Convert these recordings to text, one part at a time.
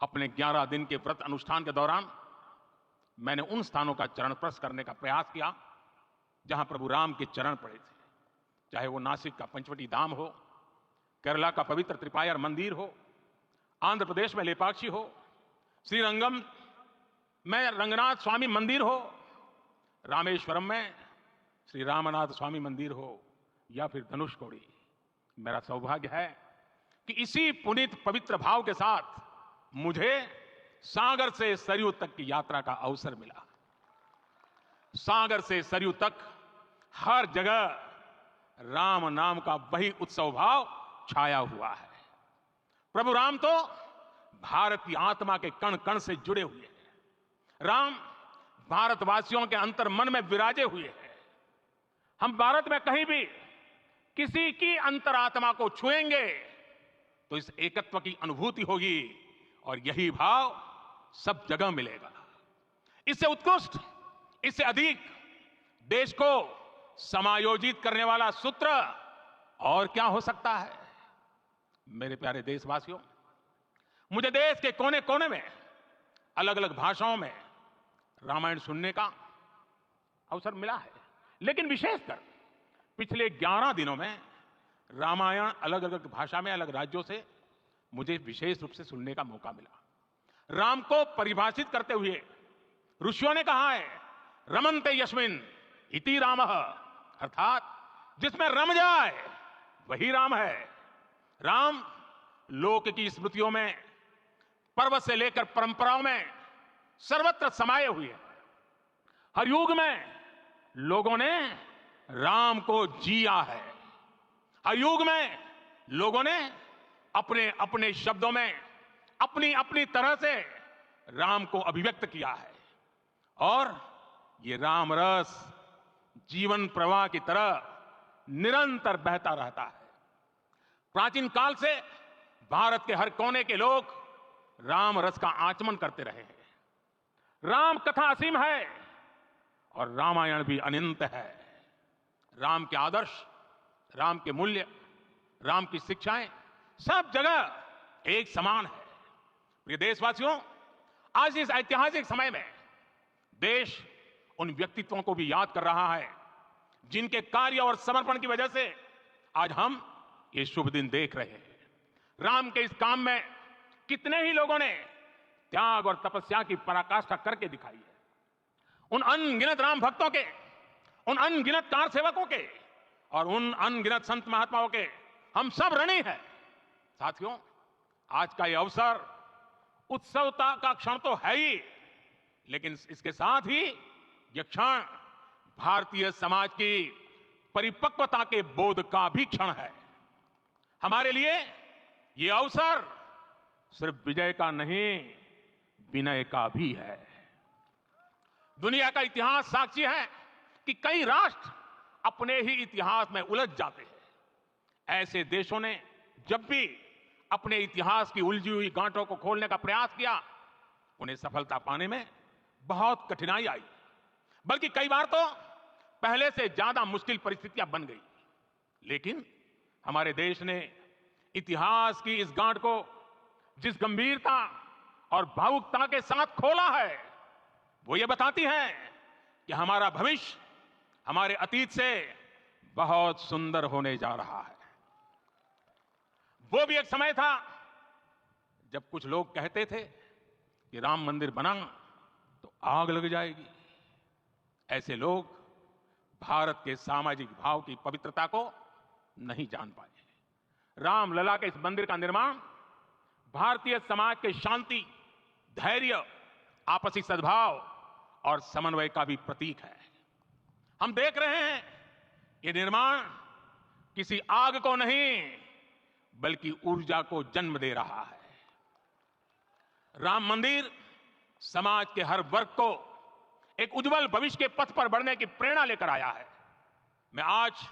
अपने 11 दिन के व्रत अनुष्ठान के दौरान मैंने उन स्थानों का चरण स्पर्श करने का प्रयास किया जहां प्रभु राम के चरण पड़े थे। चाहे वो नासिक का पंचवटी धाम हो, केरला का पवित्र त्रिपायर मंदिर हो, आंध्र प्रदेश में लेपाक्षी हो, श्रीरंगम में रंगनाथ स्वामी मंदिर हो, रामेश्वरम में श्री रामनाथ स्वामी मंदिर हो, या फिर धनुषकोडी। मेरा सौभाग्य है कि इसी पुनीत पवित्र भाव के साथ मुझे सागर से सरयू तक की यात्रा का अवसर मिला। सागर से सरयू तक हर जगह राम नाम का वही उत्सव भाव छाया हुआ है। प्रभु राम तो भारत की आत्मा के कण कण से जुड़े हुए हैं। राम भारतवासियों के अंतर मन में विराजे हुए हैं। हम भारत में कहीं भी किसी की अंतरात्मा को छुएंगे तो इस एकत्व की अनुभूति होगी, और यही भाव सब जगह मिलेगा। इससे उत्कृष्ट, इससे अधिक देश को समायोजित करने वाला सूत्र और क्या हो सकता है। मेरे प्यारे देशवासियों, मुझे देश के कोने कोने में अलग अलग भाषाओं में रामायण सुनने का अवसर मिला है, लेकिन विशेषकर पिछले 11 दिनों में रामायण अलग अलग भाषा में अलग राज्यों से मुझे विशेष रूप से सुनने का मौका मिला। राम को परिभाषित करते हुए ऋषियों ने कहा है, रमन्ते यस्मिन् इति रामः, अर्थात जिसमें रम जाए वही राम है। राम लोक की स्मृतियों में, पर्व से लेकर परंपराओं में सर्वत्र समाये हुए हैं। हर युग में लोगों ने राम को जिया है। हर युग में लोगों ने अपने अपने शब्दों में अपनी अपनी तरह से राम को अभिव्यक्त किया है, और ये राम रस जीवन प्रवाह की तरह निरंतर बहता रहता है। प्राचीन काल से भारत के हर कोने के लोग राम रस का आचमन करते रहे हैं। राम कथा असीम है और रामायण भी अनंत है। राम के आदर्श, राम के मूल्य, राम की शिक्षाएं सब जगह एक समान है। प्रिय देशवासियों, आज इस ऐतिहासिक समय में देश उन व्यक्तित्वों को भी याद कर रहा है जिनके कार्य और समर्पण की वजह से आज हम ये शुभ दिन देख रहे हैं। राम के इस काम में कितने ही लोगों ने त्याग और तपस्या की पराकाष्ठा करके दिखाई है। उन अनगिनत राम भक्तों के, उन अनगिनत कार सेवकों के और उन अनगिनत संत महात्माओं के हम सब ऋणी हैं। साथियों, आज का यह अवसर उत्सवता का क्षण तो है ही, लेकिन इसके साथ ही यह क्षण भारतीय समाज की परिपक्वता के बोध का भी क्षण है। हमारे लिए यह अवसर सिर्फ विजय का नहीं, विनय का भी है। दुनिया का इतिहास साक्षी है कि कई राष्ट्र अपने ही इतिहास में उलझ जाते हैं। ऐसे देशों ने जब भी अपने इतिहास की उलझी हुई गांठों को खोलने का प्रयास किया, उन्हें सफलता पाने में बहुत कठिनाई आई, बल्कि कई बार तो पहले से ज्यादा मुश्किल परिस्थितियां बन गई। लेकिन हमारे देश ने इतिहास की इस गांठ को जिस गंभीरता और भावुकता के साथ खोला है, वो ये बताती है कि हमारा भविष्य हमारे अतीत से बहुत सुंदर होने जा रहा है। वो भी एक समय था जब कुछ लोग कहते थे कि राम मंदिर बना तो आग लग जाएगी। ऐसे लोग भारत के सामाजिक भाव की पवित्रता को नहीं जान पाए। रामलला के इस मंदिर का निर्माण भारतीय समाज के शांति, धैर्य, आपसी सद्भाव और समन्वय का भी प्रतीक है। हम देख रहे हैं ये निर्माण किसी आग को नहीं बल्कि ऊर्जा को जन्म दे रहा है। राम मंदिर समाज के हर वर्ग को एक उज्जवल भविष्य के पथ पर बढ़ने की प्रेरणा लेकर आया है। मैं आज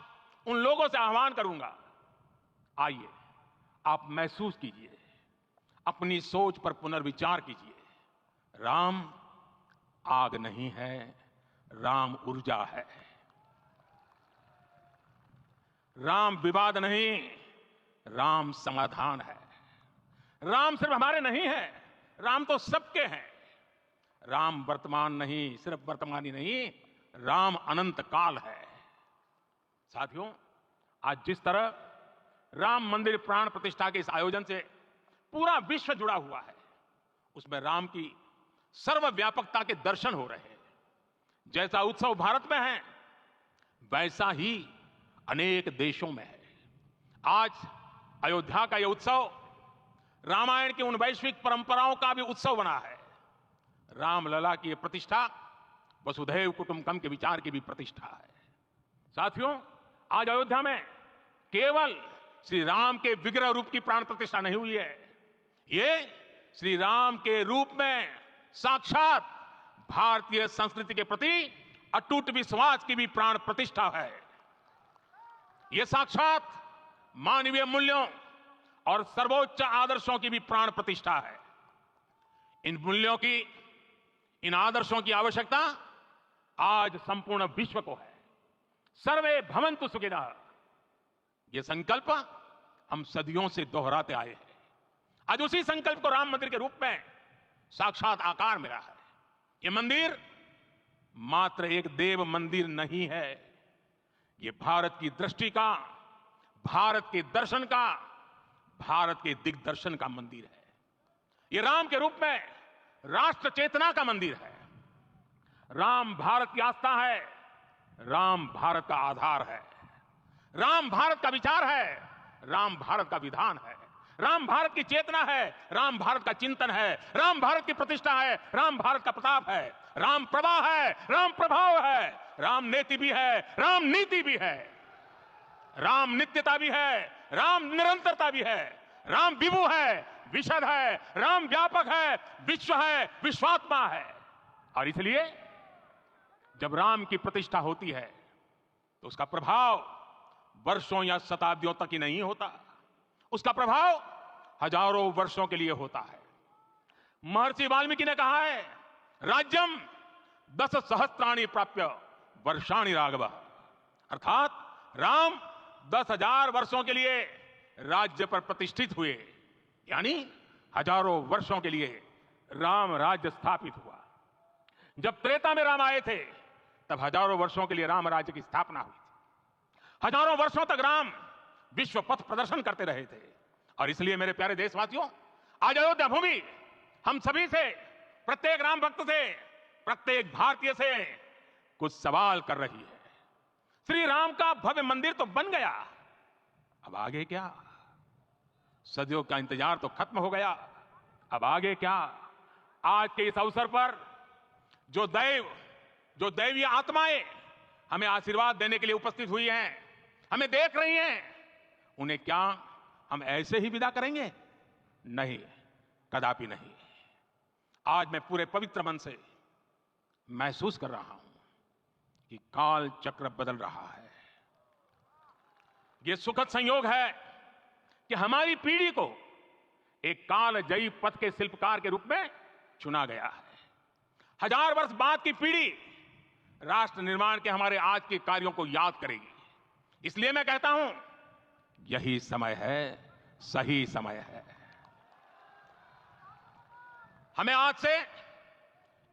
उन लोगों से आह्वान करूंगा, आइए आप महसूस कीजिए, अपनी सोच पर पुनर्विचार कीजिए। राम आग नहीं है, राम ऊर्जा है। राम विवाद नहीं, राम समाधान है। राम सिर्फ हमारे नहीं है, राम तो सबके हैं। राम वर्तमान नहीं, सिर्फ वर्तमान ही नहीं, राम अनंत काल है। साथियों, आज जिस तरह राम मंदिर प्राण प्रतिष्ठा के इस आयोजन से पूरा विश्व जुड़ा हुआ है, उसमें राम की सर्वव्यापकता के दर्शन हो रहे हैं। जैसा उत्सव भारत में है, वैसा ही अनेक देशों में है। आज अयोध्या का यह उत्सव रामायण की उन वैश्विक परंपराओं का भी उत्सव बना है। रामलला की यह प्रतिष्ठा वसुधैव कुटुंबकम के विचार की भी प्रतिष्ठा है। साथियों, आज अयोध्या में केवल श्री राम के विग्रह रूप की प्राण प्रतिष्ठा नहीं हुई है, ये श्री राम के रूप में साक्षात भारतीय संस्कृति के प्रति अटूट विश्वास की भी प्राण प्रतिष्ठा है। ये साक्षात मानवीय मूल्यों और सर्वोच्च आदर्शों की भी प्राण प्रतिष्ठा है। इन मूल्यों की, इन आदर्शों की आवश्यकता आज संपूर्ण विश्व को है। सर्वे भवन्तु सुखिनः, ये संकल्प हम सदियों से दोहराते आए हैं। आज उसी संकल्प को राम मंदिर के रूप में साक्षात आकार मिला है। ये मंदिर मात्र एक देव मंदिर नहीं है, ये भारत की दृष्टि का, भारत के दर्शन का, भारत के दिग्दर्शन का मंदिर है। ये राम के रूप में राष्ट्र चेतना का मंदिर है। राम भारत की आस्था है, राम भारत का आधार है, राम भारत का विचार है, राम भारत का विधान है, राम भारत की चेतना है, राम भारत का चिंतन है, राम भारत की प्रतिष्ठा है, राम भारत का प्रताप है, राम प्रवाह है, राम प्रभाव है, राम नेति भी है, राम नीति भी है, राम नित्यता भी है, राम निरंतरता भी है, राम विभु है, विशद है, राम व्यापक है, विश्व है, विश्वात्मा है। और इसलिए जब राम की प्रतिष्ठा होती है तो उसका प्रभाव वर्षों या शताब्दियों तक ही नहीं होता, उसका प्रभाव हजारों वर्षों के लिए होता है। महर्षि वाल्मीकि ने कहा है, राज्यम 10 सहस्त्राणि प्राप्य वर्षाणि राघव, अर्थात राम 10,000 वर्षों के लिए राज्य पर प्रतिष्ठित हुए, यानी हजारों वर्षों के लिए राम राज्य स्थापित हुआ। जब त्रेता में राम आए थे तब हजारों वर्षों के लिए राम राज्य की स्थापना हुई थी। हजारों वर्षों तक राम विश्व पथ प्रदर्शन करते रहे थे। और इसलिए मेरे प्यारे देशवासियों, आज अयोध्या भूमि हम सभी से, प्रत्येक राम भक्त से, प्रत्येक भारतीय से कुछ सवाल कर रही है। श्री राम का भव्य मंदिर तो बन गया, अब आगे क्या? सदियों का इंतजार तो खत्म हो गया, अब आगे क्या? आज के इस अवसर पर जो दैवीय आत्माएं हमें आशीर्वाद देने के लिए उपस्थित हुई हैं, हमें देख रही हैं, उन्हें क्या हम ऐसे ही विदा करेंगे? नहीं, कदापि नहीं। आज मैं पूरे पवित्र मन से महसूस कर रहा हूं कि काल चक्र बदल रहा है। यह सुखद संयोग है कि हमारी पीढ़ी को एक कालजयी पथ के शिल्पकार के रूप में चुना गया है। 1000 वर्ष बाद की पीढ़ी राष्ट्र निर्माण के हमारे आज के कार्यों को याद करेगी। इसलिए मैं कहता हूं, यही समय है, सही समय है। हमें आज से,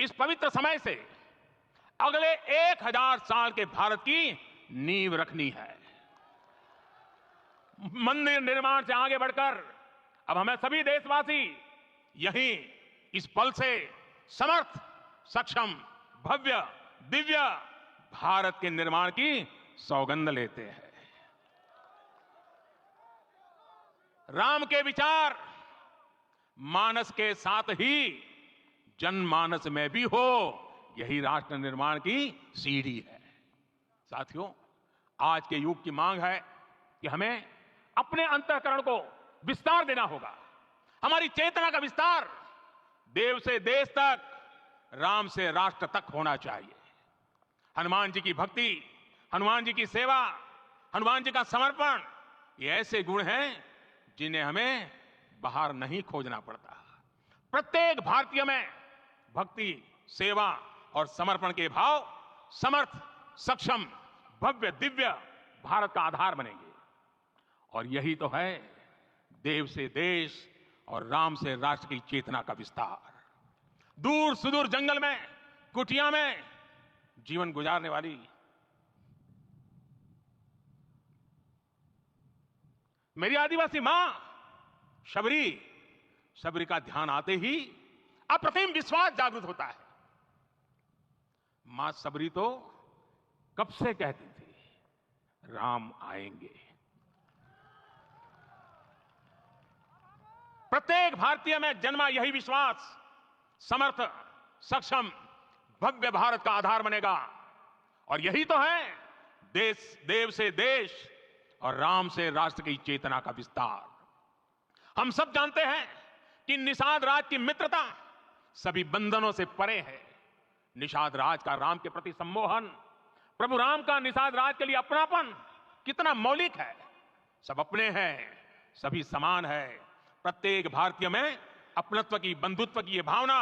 इस पवित्र समय से अगले 1000 साल के भारत की नींव रखनी है। मंदिर निर्माण से आगे बढ़कर अब हमें सभी देशवासी यहीं इस पल से समर्थ, सक्षम, भव्य, दिव्य भारत के निर्माण की सौगंध लेते हैं। राम के विचार मानस के साथ ही जनमानस में भी हो, यही राष्ट्र निर्माण की सीढ़ी है। साथियों, आज के युग की मांग है कि हमें अपने अंतःकरण को विस्तार देना होगा। हमारी चेतना का विस्तार देव से देश तक, राम से राष्ट्र तक होना चाहिए। हनुमान जी की भक्ति, हनुमान जी की सेवा, हनुमान जी का समर्पण, ये ऐसे गुण हैं जिन्हें हमें बाहर नहीं खोजना पड़ता। प्रत्येक भारतीय में भक्ति, सेवा और समर्पण के भाव समर्थ, सक्षम, भव्य, दिव्य भारत का आधार बनेंगे। और यही तो है देव से देश, और राम से राष्ट्र की चेतना का विस्तार। दूर सुदूर जंगल में, कुटिया में जीवन गुजारने वाली मेरी आदिवासी मां शबरी का ध्यान आते ही अप्रतिम विश्वास जागृत होता है। मां शबरी तो कब से कहती थी राम आएंगे। प्रत्येक भारतीय में जन्मा यही विश्वास समर्थ, सक्षम, भव्य भारत का आधार बनेगा। और यही तो है देव से देश और राम से राष्ट्र की चेतना का विस्तार। हम सब जानते हैं कि निषाद राज की मित्रता सभी बंधनों से परे है। निषाद राज का राम के प्रति सम्मोहन, प्रभु राम का निषाद राज के लिए अपनापन कितना मौलिक है। सब अपने हैं, सभी समान है। प्रत्येक भारतीय में अपनत्व की, बंधुत्व की यह भावना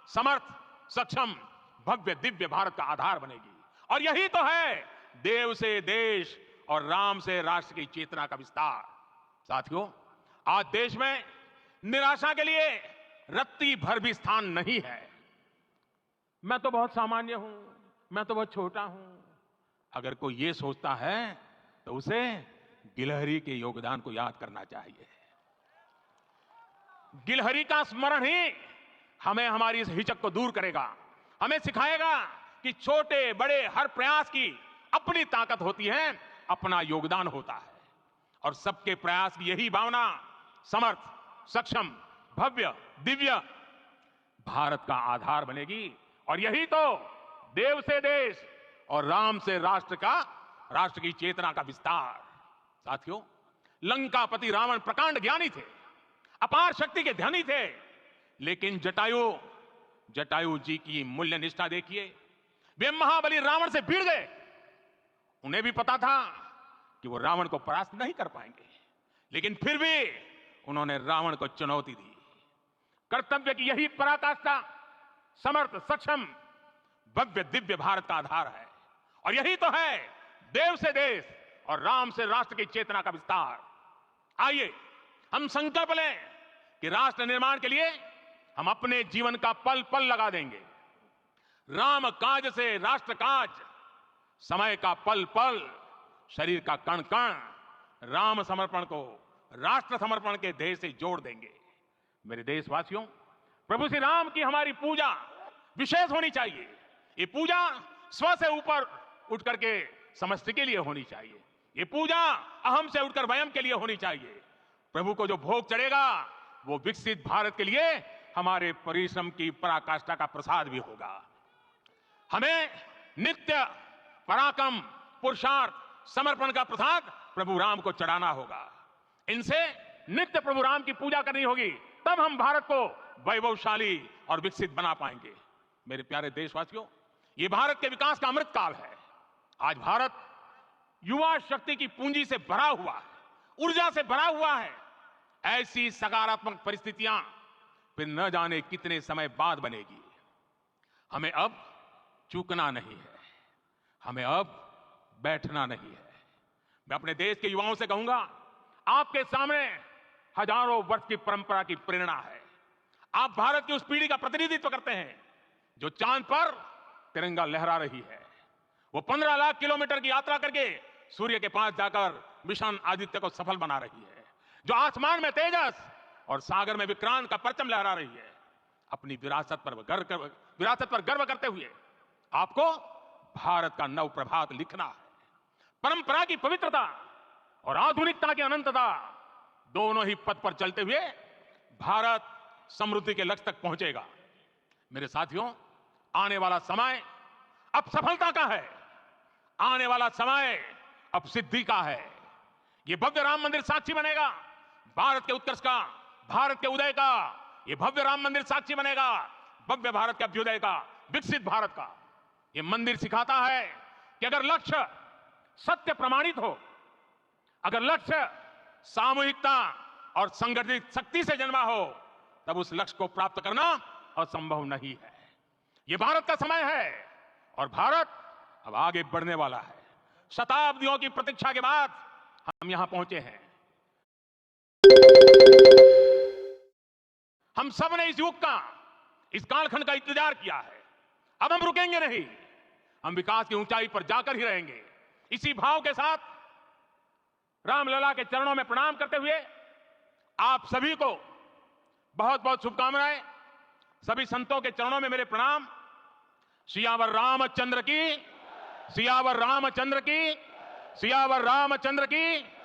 समर्थ, सक्षम, भव्य, दिव्य भारत का आधार बनेगी। और यही तो है देव से देश और राम से राष्ट्र की चेतना का विस्तार। साथियों, आज देश में निराशा के लिए रत्ती भर भी स्थान नहीं है। मैं तो बहुत सामान्य हूं, मैं तो बहुत छोटा हूं, अगर कोई ये सोचता है तो उसे गिलहरी के योगदान को याद करना चाहिए। गिलहरी का स्मरण ही हमें हमारी इस हिचक को दूर करेगा, हमें सिखाएगा कि छोटे बड़े हर प्रयास की अपनी ताकत होती है, अपना योगदान होता है। और सबके प्रयास की यही भावना समर्थ, सक्षम, भव्य, दिव्य भारत का आधार बनेगी। और यही तो देव से देश और राम से राष्ट्र की चेतना का विस्तार। साथियों, लंकापति रावण प्रकांड ज्ञानी थे, अपार शक्ति के धनी थे, लेकिन जटायु जी की मूल्य निष्ठा देखिए। वे महाबली रावण से भिड़ गए। उन्हें भी पता था कि वो रावण को परास्त नहीं कर पाएंगे, लेकिन फिर भी उन्होंने रावण को चुनौती दी। कर्तव्य की यही पराकाष्ठा समर्थ, सक्षम, भव्य, दिव्य भारत का आधार है। और यही तो है देव से देश और राम से राष्ट्र की चेतना का विस्तार। आइए हम संकल्प लें कि राष्ट्र निर्माण के लिए हम अपने जीवन का पल पल लगा देंगे। राम काज से राष्ट्र काज, समय का पल पल, शरीर का कण कण राम समर्पण को राष्ट्र समर्पण के ध्येय से जोड़ देंगे। मेरे देशवासियों, प्रभु श्री राम की हमारी पूजा विशेष होनी चाहिए। ये पूजा स्व से ऊपर उठ करके समष्टि के लिए होनी चाहिए। ये पूजा अहम से उठकर वयम के लिए होनी चाहिए। प्रभु को जो भोग चढ़ेगा वो विकसित भारत के लिए हमारे परिश्रम की पराकाष्ठा का प्रसाद भी होगा। हमें नित्य पराक्रम, पुरुषार्थ, समर्पण का प्रसाद प्रभु राम को चढ़ाना होगा। इनसे नित्य प्रभु राम की पूजा करनी होगी, तब हम भारत को वैभवशाली और विकसित बना पाएंगे। मेरे प्यारे देशवासियों, ये भारत के विकास का अमृत काल है। आज भारत युवा शक्ति की पूंजी से भरा हुआ है, ऊर्जा से भरा हुआ है। ऐसी सकारात्मक परिस्थितियां फिर न जाने कितने समय बाद बनेगी। हमें अब चूकना नहीं है, हमें अब बैठना नहीं है। मैं अपने देश के युवाओं से कहूंगा, आपके सामने हजारों वर्ष की परंपरा की प्रेरणा है। आप भारत की उस पीढ़ी का प्रतिनिधित्व करते हैं जो चांद पर तिरंगा लहरा रही है। वो 15 लाख किलोमीटर की यात्रा करके सूर्य के पास जाकर मिशन आदित्य को सफल बना रही है। जो आसमान में तेजस और सागर में विक्रांत का परचम लहरा रही है। अपनी विरासत पर गर्व करते हुए आपको भारत का नव प्रभात लिखना है। परंपरा की पवित्रता और आधुनिकता की अनंतता, दोनों ही पथ पर चलते हुए भारत समृद्धि के लक्ष्य तक पहुंचेगा। मेरे साथियों, आने वाला समय अब सफलता का है, आने वाला समय अब सिद्धि का है। ये भव्य राम मंदिर साक्षी बनेगा भारत के उत्कर्ष का, भारत के उदय का। ये भव्य राम मंदिर साक्षी बनेगा भव्य भारत के अभ्युदय का, विकसित भारत का। ये मंदिर सिखाता है कि अगर लक्ष्य सत्य प्रमाणित हो, अगर लक्ष्य सामूहिकता और संगठित शक्ति से जन्मा हो, तब उस लक्ष्य को प्राप्त करना असंभव नहीं है। यह भारत का समय है और भारत अब आगे बढ़ने वाला है। शताब्दियों की प्रतीक्षा के बाद हम यहां पहुंचे हैं। हम सब ने इस युग का, इस कालखंड का इंतजार किया है। अब हम रुकेंगे नहीं, हम विकास की ऊंचाई पर जाकर ही रहेंगे। इसी भाव के साथ रामलला के चरणों में प्रणाम करते हुए आप सभी को बहुत बहुत शुभकामनाएं। सभी संतों के चरणों में मेरे प्रणाम। सियावर रामचंद्र की, सियावर रामचंद्र की, सियावर रामचंद्र की।